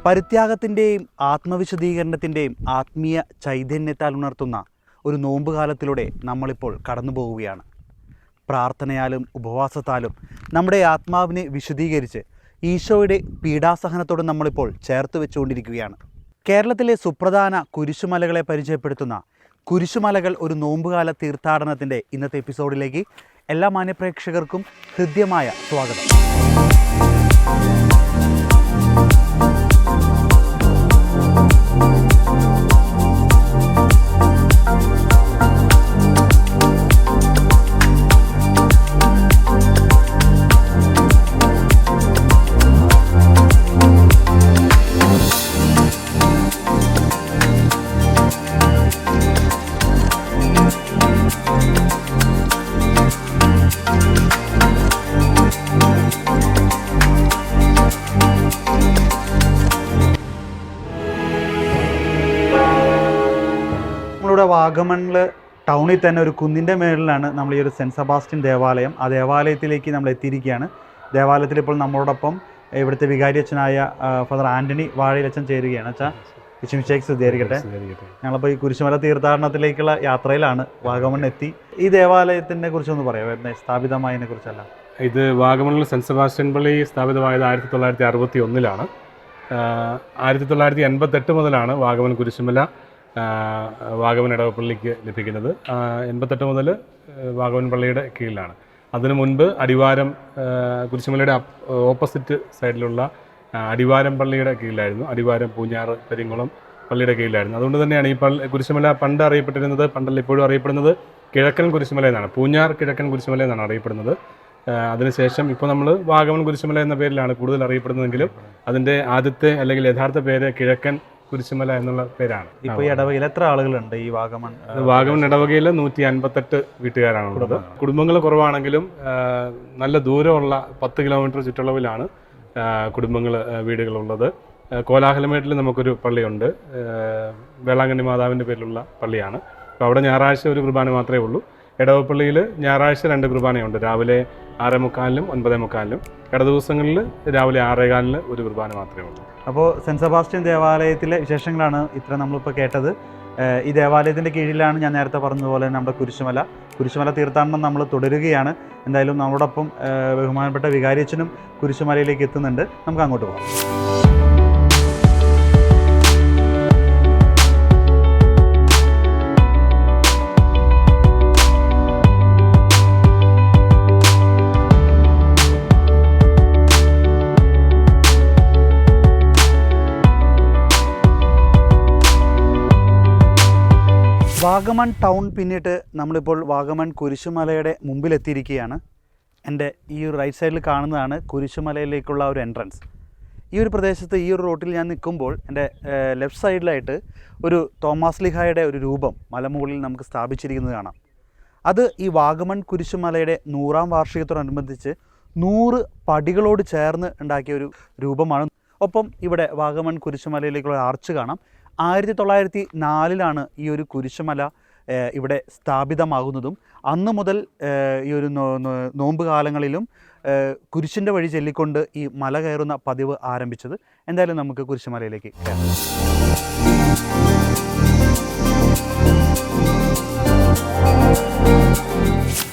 പരിത്യാഗത്തിൻ്റെയും ആത്മവിശദീകരണത്തിൻ്റെയും ആത്മീയ ചൈതന്യത്താൽ ഉണർത്തുന്ന ഒരു നോമ്പുകാലത്തിലൂടെ നമ്മളിപ്പോൾ കടന്നു പോവുകയാണ്. പ്രാർത്ഥനയാലും ഉപവാസത്താലും നമ്മുടെ ആത്മാവിനെ വിശദീകരിച്ച് ഈശോയുടെ പീഡാസഹനത്തോട് നമ്മളിപ്പോൾ ചേർത്ത് വെച്ചുകൊണ്ടിരിക്കുകയാണ്. കേരളത്തിലെ സുപ്രധാന കുരിശുമലകളെ പരിചയപ്പെടുത്തുന്ന കുരിശുമലകൾ ഒരു നോമ്പുകാല തീർത്ഥാടനത്തിൻ്റെ ഇന്നത്തെ എപ്പിസോഡിലേക്ക് എല്ലാ മാന്യപ്രേക്ഷകർക്കും ഹൃദ്യമായ സ്വാഗതം. വാഗമണിൽ ടൗണിൽ തന്നെ ഒരു കുന്നിൻ്റെ മേളിലാണ് നമ്മൾ ഈ ഒരു സെൻറ്റ് സെബാസ്റ്റ്യൻ ദേവാലയം. ആ ദേവാലയത്തിലേക്ക് നമ്മൾ എത്തിയിരിക്കുകയാണ്. ദേവാലയത്തിൽ ഇപ്പോൾ നമ്മളോടൊപ്പം ഇവിടുത്തെ വികാരിയച്ഛനായ ഫാദർ ആൻ്റണി വാഴയിലച്ഛൻ ചേരുകയാണ്. അച്ഛാ വിശുമിശേഖ് സ്തുതിയായിരിക്കട്ടെ. ഞങ്ങളിപ്പോൾ ഈ കുരിശുമല തീർത്ഥാടനത്തിലേക്കുള്ള യാത്രയിലാണ്. വാഗമൺ എത്തി. ഈ ദേവാലയത്തിനെ കുറിച്ചൊന്ന് പറയാം, സ്ഥാപിതമായതിനെ കുറിച്ചല്ല. ഇത് വാഗമണിൽ സെൻറ്റ് സെബാസ്റ്റ്യൻ പള്ളി സ്ഥാപിതമായത് 1961 1988 മുതലാണ് വാഗമൺ കുരിശുമല വാഗമൺ ഇടവപ്പള്ളിക്ക് ലഭിക്കുന്നത്. 88 മുതൽ വാഗമൺ പള്ളിയുടെ കീഴിലാണ്. അതിനു മുൻപ് അടിവാരം കുരിശുമലയുടെ ഓപ്പോസിറ്റ് സൈഡിലുള്ള അടിവാരം പള്ളിയുടെ കീഴിലായിരുന്നു. അടിവാരം, പൂഞ്ഞാറ്, പെരിങ്ങുളം പള്ളിയുടെ കീഴിലായിരുന്നു. അതുകൊണ്ട് തന്നെയാണ് ഈ കുരിശുമല പണ്ടല്ല ഇപ്പോഴും അറിയപ്പെടുന്നത് കിഴക്കൻ കുരിശുമല എന്നാണ്. പൂഞ്ഞാർ കിഴക്കൻ കുരിശുമല എന്നാണ് അറിയപ്പെടുന്നത്. അതിനുശേഷം ഇപ്പോൾ നമ്മൾ വാഗമൺ കുരിശുമല എന്ന പേരിലാണ് കൂടുതൽ അറിയപ്പെടുന്നതെങ്കിലും അതിൻ്റെ ആദ്യത്തെ അല്ലെങ്കിൽ യഥാർത്ഥ പേര് കിഴക്കൻ കുരിശുമല എന്നുള്ള പേരാണ്. ഇപ്പോൾ ഈ ഇടവകയിൽ എത്ര ആളുകളുണ്ട്? ഈ വാഗമൺ ഇടവകയിൽ 158 വീട്ടുകാരാണുള്ളത്. കുടുംബങ്ങൾ കുറവാണെങ്കിലും നല്ല ദൂരമുള്ള 10 കിലോമീറ്റർ ചുറ്റളവിലാണ് വീടുകളുള്ളത്. കോലാഹലമേട്ടിൽ നമുക്കൊരു പള്ളിയുണ്ട്, വേളാങ്കണ്ണി മാതാവിൻ്റെ പേരിലുള്ള പള്ളിയാണ്. അപ്പോൾ അവിടെ ഞായറാഴ്ച ഒരു കുർബാന മാത്രമേ ഉള്ളൂ. ഇടവപ്പള്ളിയിൽ ഞായറാഴ്ച 2 കുർബാനയുണ്ട്, രാവിലെ 6:45-നും 9:45-നും. ദിവസങ്ങളിൽ രാവിലെ 6:15-ന് ഒരു കുർബാന മാത്രമേ ഉള്ളൂ. അപ്പോൾ സെൻറ്റ് സെബാസ്റ്റ്യൻ ദേവാലയത്തിലെ വിശേഷങ്ങളാണ് ഇത്ര നമ്മളിപ്പോൾ കേട്ടത്. ഈ ദേവാലയത്തിൻ്റെ കീഴിലാണ് ഞാൻ നേരത്തെ പറഞ്ഞതുപോലെ നമ്മുടെ കുരിശുമല തീർത്ഥാടനം നമ്മൾ തുടരുകയാണ്. എന്തായാലും നമ്മളോടൊപ്പം ബഹുമാനപ്പെട്ട വികാരിയച്ഛനും കുരിശുമലയിലേക്ക് എത്തുന്നുണ്ട്. നമുക്ക് അങ്ങോട്ട് പോകാം. വാഗമൺ ടൗൺ പിന്നിട്ട് നമ്മളിപ്പോൾ വാഗമൺ കുരിശുമലയുടെ മുമ്പിലെത്തിയിരിക്കുകയാണ്. എൻ്റെ ഈ ഒരു റൈറ്റ് സൈഡിൽ കാണുന്നതാണ് കുരിശുമലയിലേക്കുള്ള ഒരു എൻട്രൻസ്. ഈ ഒരു പ്രദേശത്ത് ഈ ഒരു റോട്ടിൽ ഞാൻ നിൽക്കുമ്പോൾ എൻ്റെ ലെഫ്റ്റ് സൈഡിലായിട്ട് ഒരു തോമാസ് ലീഹായുടെ ഒരു രൂപം മലമുകളിൽ നമുക്ക് സ്ഥാപിച്ചിരിക്കുന്നത് കാണാം. അത് ഈ വാഗമൺ കുരിശുമലയുടെ 100ാം വാർഷികത്തോടനുബന്ധിച്ച് 100 പടികളോട് ചേർന്ന് ഉണ്ടാക്കിയ ഒരു രൂപമാണ്. ഒപ്പം ഇവിടെ വാഗമൺ കുരിശുമലയിലേക്കുള്ള ആർച്ച് കാണാം. 1904 ഈ ഒരു കുരിശുമല ഇവിടെ സ്ഥാപിതമാകുന്നതും അന്ന് മുതൽ ഈ ഒരു നോമ്പ് കാലങ്ങളിലും കുരിശിൻ്റെ വഴി ചൊല്ലിക്കൊണ്ട് ഈ മല കയറുന്ന പതിവ് ആരംഭിച്ചത്. എന്തായാലും നമുക്ക് കുരിശുമലയിലേക്ക് കയറാം.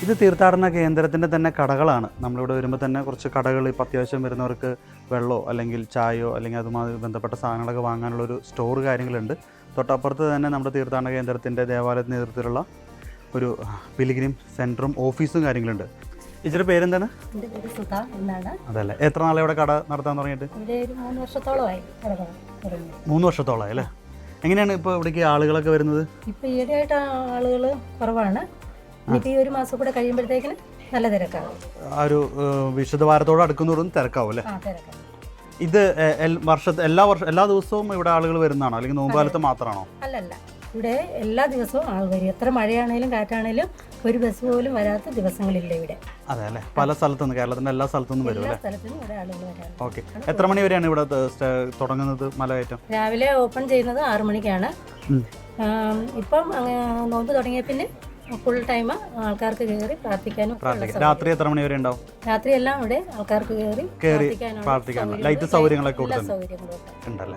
ഇത് തീർത്ഥാടന കേന്ദ്രത്തിൻ്റെ തന്നെ കടകളാണ്. നമ്മളിവിടെ വരുമ്പോൾ തന്നെ കുറച്ച് കടകൾ, ഇപ്പോൾ അത്യാവശ്യം വരുന്നവർക്ക് വെള്ളമോ അല്ലെങ്കിൽ ചായയോ അല്ലെങ്കിൽ അതുമായി ബന്ധപ്പെട്ട സാധനങ്ങളൊക്കെ വാങ്ങാനുള്ളൊരു സ്റ്റോർ കാര്യങ്ങളുണ്ട്. തൊട്ടപ്പുറത്ത് തന്നെ നമ്മുടെ തീർത്ഥാടന കേന്ദ്രത്തിൻ്റെ ദേവാലയത്തിന് നേതൃത്വത്തിലുള്ള ഒരു പിലിഗ്രിം സെൻറ്ററും ഓഫീസും കാര്യങ്ങളുണ്ട്. ഇച്ചിരി പേരെന്താണ്? അതല്ലേ. എത്ര നാളെ ഇവിടെ കട നടത്താൻ തുടങ്ങിയിട്ട്? 3 വർഷത്തോളമായി. 3 വർഷത്തോളമായി അല്ലേ? എങ്ങനെയാണ് ഇപ്പോൾ ഇവിടേക്ക് ആളുകളൊക്കെ വരുന്നത്? ഇപ്പോൾ ഈയിടെയായിട്ട് ആളുകൾ കുറവാണ്. ഇനിയിപ്പോൾ ഈ ഒരു മാസം കൂടെ കഴിയുമ്പോഴത്തേക്കിന് നല്ല തിരക്കാവും. ആ ഒരു വിശുദ്ധ വാരത്തോട് അടുക്കുന്നതോടും തിരക്കാവും അല്ലേ? ഇത് എല്ലാ ദിവസവും ഇവിടെ ആളുകൾ വരുന്നതാണോ അല്ലെങ്കിൽ നോമ്പുകാലത്ത് മാത്രമാണോ? അല്ലല്ല, ഇവിടെ എല്ലാ ദിവസവും ആൾ വരും. എത്ര മഴയാണേലും കാറ്റാണേലും ഒരു ബസ് പോലും വരാത്ത ദിവസങ്ങളില്ല ഇവിടെ. അതെ അല്ലേ? പല സ്ഥലത്തുനിന്ന്, കേരളത്തിന്റെ എല്ലാ സ്ഥലത്തുനിന്നും വരും അല്ലേ? ഓക്കെ. എത്ര മണി വരെയാണ് ഇവിടെ തുടങ്ങുന്നത് മലകയറ്റം? രാവിലെ ഓപ്പൺ ചെയ്യുന്നത് 6 മണിക്കാണ്. ഇപ്പം നോമ്പ് തുടങ്ങിയ പിന്നെ ഫുൾ ടൈം ആൾക്കാർക്ക് കയറി പ്രാർത്ഥിക്കാനും രാത്രി എത്ര മണി വരെ ഉണ്ടാവും? രാത്രി എല്ലാം ഇവിടെ ആൾക്കാർക്ക് കയറി പ്രാർത്ഥിക്കാനും ലൈറ്റ് സൗകര്യങ്ങളൊക്കെ എല്ലാ കൊടുത്തിട്ടുണ്ട് സൗകര്യങ്ങളും ഉണ്ടല്ലേ?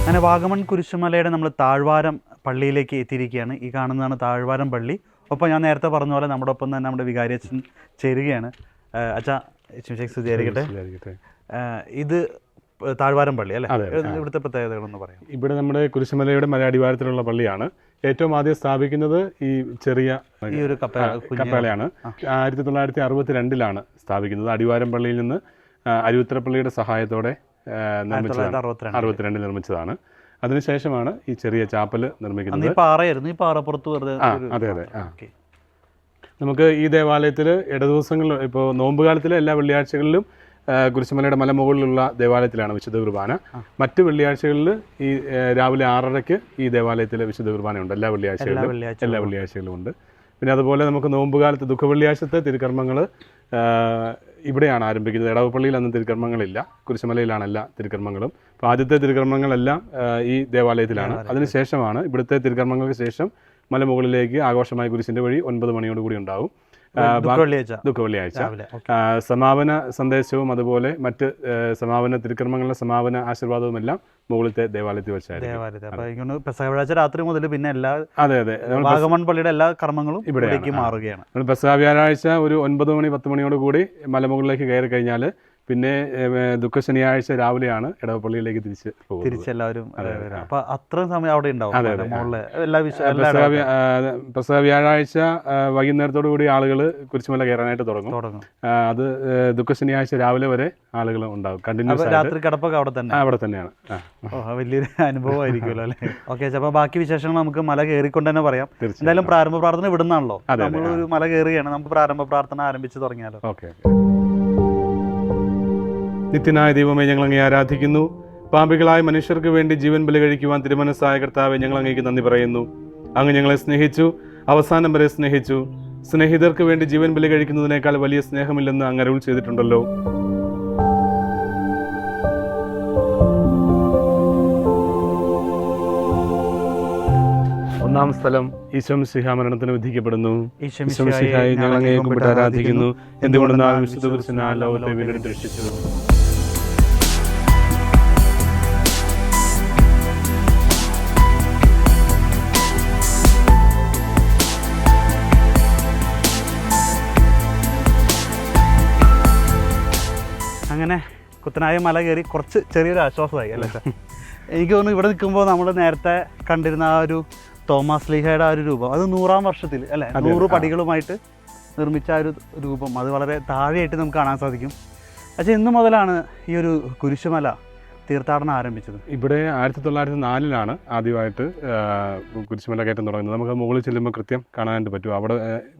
അങ്ങനെ വാഗമൺ കുരിശുമലയുടെ നമ്മൾ താഴ്വാരം പള്ളിയിലേക്ക് എത്തിയിരിക്കുകയാണ്. ഈ കാണുന്നതാണ് താഴ്വാരം പള്ളി. ഒപ്പം ഞാൻ നേരത്തെ പറഞ്ഞ പോലെ നമ്മുടെ ഒപ്പം തന്നെ നമ്മുടെ വികാരി അച്ഛൻ ചേരുകയാണ്. അച്ഛാ സ്തുതിയായിരിക്കട്ടെ. ഇത് താഴ്വാരം പള്ളി അല്ലേ? ഇവിടുത്തെ പ്രത്യേകതകളൊന്ന് പറയാം. ഇവിടെ നമ്മുടെ കുരിശുമലയുടെ മലയടിവാരത്തിലുള്ള പള്ളിയാണ്. ഏറ്റവും ആദ്യം സ്ഥാപിക്കുന്നത് ഈ ചെറിയ ഈ ഒരു കപ്പേളയാണ്. 1962 സ്ഥാപിക്കുന്നത്. അടിവാരം പള്ളിയിൽ നിന്ന് അരുവിത്തറപ്പള്ളിയുടെ സഹായത്തോടെ 1962 നിർമ്മിച്ചതാണ്. അതിനുശേഷമാണ് ഈ ചെറിയ ചാപ്പൽ നിർമ്മിക്കുന്നത്. പാറയായിരുന്നു, ഈ പാറപ്പുറത്ത് വെറുതെ. അതെ അതെ. നമുക്ക് ഈ ദേവാലയത്തിൽ ഇടദിവസങ്ങളിൽ ഇപ്പോൾ നോമ്പ് കാലത്തിലെ എല്ലാ വെള്ളിയാഴ്ചകളിലും കുരിശുമലയുടെ മലമുകളിലുള്ള ദേവാലയത്തിലാണ് വിശുദ്ധ കുർബാന. മറ്റ് വെള്ളിയാഴ്ചകളിൽ ഈ രാവിലെ 6:30 ഈ ദേവാലയത്തിൽ വിശുദ്ധ കുർബാന ഉണ്ട്. എല്ലാ വെള്ളിയാഴ്ചകളിലും ഉണ്ട്. പിന്നെ അതുപോലെ നമുക്ക് നോമ്പ് കാലത്ത് ദുഃഖവെള്ളിയാഴ്ചത്തെ തിരുക്കർമ്മങ്ങൾ ഇവിടെയാണ് ആരംഭിക്കുന്നത്. എടവപ്പള്ളിയിൽ അന്ന് തിരുക്കർമ്മങ്ങളില്ല, കുരിശുമലയിലാണ് എല്ലാ തിരുക്കർമ്മങ്ങളും. അപ്പോൾ ആദ്യത്തെ തിരുക്കർമ്മങ്ങളെല്ലാം ഈ ദേവാലയത്തിലാണ്. അതിനുശേഷമാണ് ഇവിടുത്തെ തിരുക്കർമ്മങ്ങൾക്ക് ശേഷം മലമുകളിലേക്ക് ആഘോഷമായ കുരിശിൻ്റെ വഴി 9 മണിയോടുകൂടി ഉണ്ടാവും. ദുഃഖവെള്ളിയാഴ്ച സമാപന സന്ദേശവും അതുപോലെ മറ്റ് സമാപന തിരുക്കർമ്മങ്ങളുടെ സമാപന ആശീർവാദവും എല്ലാം മുകളിലത്തെ ദേവാലയത്തിൽ വെച്ചായിരിക്കും. രാത്രി മുതൽ പിന്നെ എല്ലാ വാഗമൺ പള്ളിയുടെ എല്ലാ കർമ്മങ്ങളും ഇവിടേക്ക് മാറുകയാണ്. പെസഹ വ്യാഴാഴ്ച ഒരു 9 മണി 10 മണിയോട് കൂടി മലമുകളിലേക്ക് കയറി കഴിഞ്ഞാൽ പിന്നെ ദുഃഖ ശനിയാഴ്ച രാവിലെയാണ് ഇടവപ്പള്ളിയിലേക്ക് തിരിച്ചെല്ലാവരും. അപ്പൊ അത്രയും സമയം അവിടെ ഉണ്ടാവും. പെസഹ വ്യാഴാഴ്ച വൈകുന്നേരത്തോടു കൂടി ആളുകൾ കുരിശുമല കയറാനായിട്ട് തുടങ്ങും. അത് ദുഃഖ ശനിയാഴ്ച രാവിലെ വരെ ആളുകൾ ഉണ്ടാവും. കണ്ടിന്യൂസ് രാത്രി കിടപ്പൊക്കെ അവിടെ തന്നെയാണ്. വലിയൊരു അനുഭവമായിരിക്കുമല്ലോ അല്ലേ? ഓക്കെ, അപ്പൊ ബാക്കി വിശേഷങ്ങൾ നമുക്ക് മല കയറിക്കൊണ്ട് തന്നെ പറയാം. എന്തായാലും പ്രാരംഭ പ്രാർത്ഥന ഇവിടുന്നാണല്ലോ. നമ്മളൊരു മല കയറുകയാണ്, നമുക്ക് പ്രാരംഭ പ്രാർത്ഥന ആരംഭിച്ച് തുടങ്ങിയാലോ? ഓക്കെ. നിത്യനായ ദൈവമേ, ഞങ്ങൾ അങ്ങേ ആരാധിക്കുന്നു. പാപികളായ മനുഷ്യർക്ക് വേണ്ടി ജീവൻ ബലി കഴിക്കുവാൻ തിരുമനസ്സായ കർത്താവെ, ഞങ്ങൾ അങ്ങേക്ക് നന്ദി പറയുന്നു. അങ്ങ് ഞങ്ങളെ സ്നേഹിച്ചു, അവസാനം വരെ സ്നേഹിച്ചു. സ്നേഹിതർക്ക് വേണ്ടി ജീവൻ ബലി കഴിക്കുന്നതിനേക്കാൾ വലിയ സ്നേഹമില്ലെന്ന് അങ്ങ് അരുൾ ചെയ്തിട്ടുണ്ടല്ലോ. ഒന്നാം സ്ഥലം ഈശോ മിശിഹാ മരണത്തിന് വിധിക്കപ്പെടുന്നു. ഈശോ മിശിഹായെ ഞങ്ങൾ അങ്ങയെ കുമ്പിട്ട് ആരാധിക്കുന്നു. എന്തുകൊണ്ടെന്നാൽ വിശുദ്ധ കുരിശിനാൽ ലോകത്തെ വീണ്ടെടുത്ത് രക്ഷിച്ചു. അങ്ങനെ കുത്തനായ മല കയറി കുറച്ച് ചെറിയൊരു ആശ്വാസമായി അല്ലേ സാർ? എനിക്ക് തോന്നുന്നു ഇവിടെ നിൽക്കുമ്പോൾ നമ്മൾ നേരത്തെ കണ്ടിരുന്ന ആ ഒരു തോമസ് ലീഹയുടെ ആ ഒരു രൂപം, അത് 100-ാം വർഷത്തിൽ അല്ലേ 100 പടികളുമായിട്ട് നിർമ്മിച്ച ആ ഒരു രൂപം, അത് വളരെ താഴെയായിട്ട് നമുക്ക് കാണാൻ സാധിക്കും. പക്ഷേ ഇന്നു മുതലാണ് ഈ ഒരു കുരിശുമല തീർത്ഥാടനം ആരംഭിച്ചത്? ഇവിടെ 1904 ആദ്യമായിട്ട് കുരിശുമല കയറ്റം തുടങ്ങുന്നത്. നമുക്ക് മുകളിൽ ചെല്ലുമ്പോൾ കൃത്യം കാണാനായിട്ട് പറ്റും. അവിടെ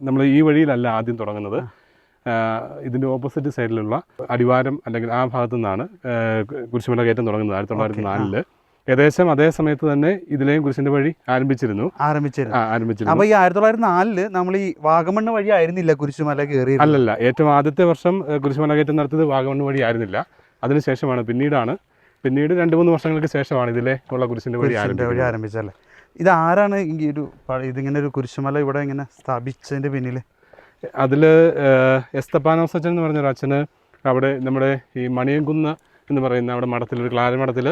നമ്മൾ ഈ വഴിയിലല്ല ആദ്യം തുടങ്ങുന്നത്. ഇതിൻ്റെ ഓപ്പോസിറ്റ് സൈഡിലുള്ള അടിവാരം അല്ലെങ്കിൽ ആ ഭാഗത്തു നിന്നാണ് കുരിശുമല കയറ്റം തുടങ്ങുന്നത് 1904. ഏകദേശം അതേ സമയത്ത് തന്നെ ഇതിലെയും കുരിശിന്റെ വഴി ആരംഭിച്ചിരുന്നു. അപ്പോൾ ഈ 1904 നമ്മൾ ഈ വാഗമണ്ണ് വഴി ആയിരുന്നില്ല കുരിശുമല കയറി? അല്ലല്ല, ഏറ്റവും ആദ്യത്തെ വർഷം കുരിശുമല കയറ്റം നടത്തിയത് വാഗമണ്ണ് വഴി ആയിരുന്നില്ല. അതിനുശേഷമാണ് പിന്നീട് 2-3 വർഷങ്ങൾക്ക് ശേഷമാണ് ഇതിലെ ഉള്ള കുരിശിന്റെ വഴി ആരംഭിച്ചല്ലേ? ഇത് ആരാണ് ഇതിങ്ങനെ ഒരു കുരിശുമല ഇവിടെ ഇങ്ങനെ സ്ഥാപിച്ചതിന്റെ പിന്നിൽ? അതിൽ എസ്തപ്പാനോസ് അച്ഛൻ എന്ന് പറഞ്ഞൊരു അച്ഛന് അവിടെ നമ്മുടെ ഈ മണിയൻകുന്ന് എന്ന് പറയുന്ന അവിടെ മഠത്തിൽ, ഒരു ക്ലാരമഠത്തിൽ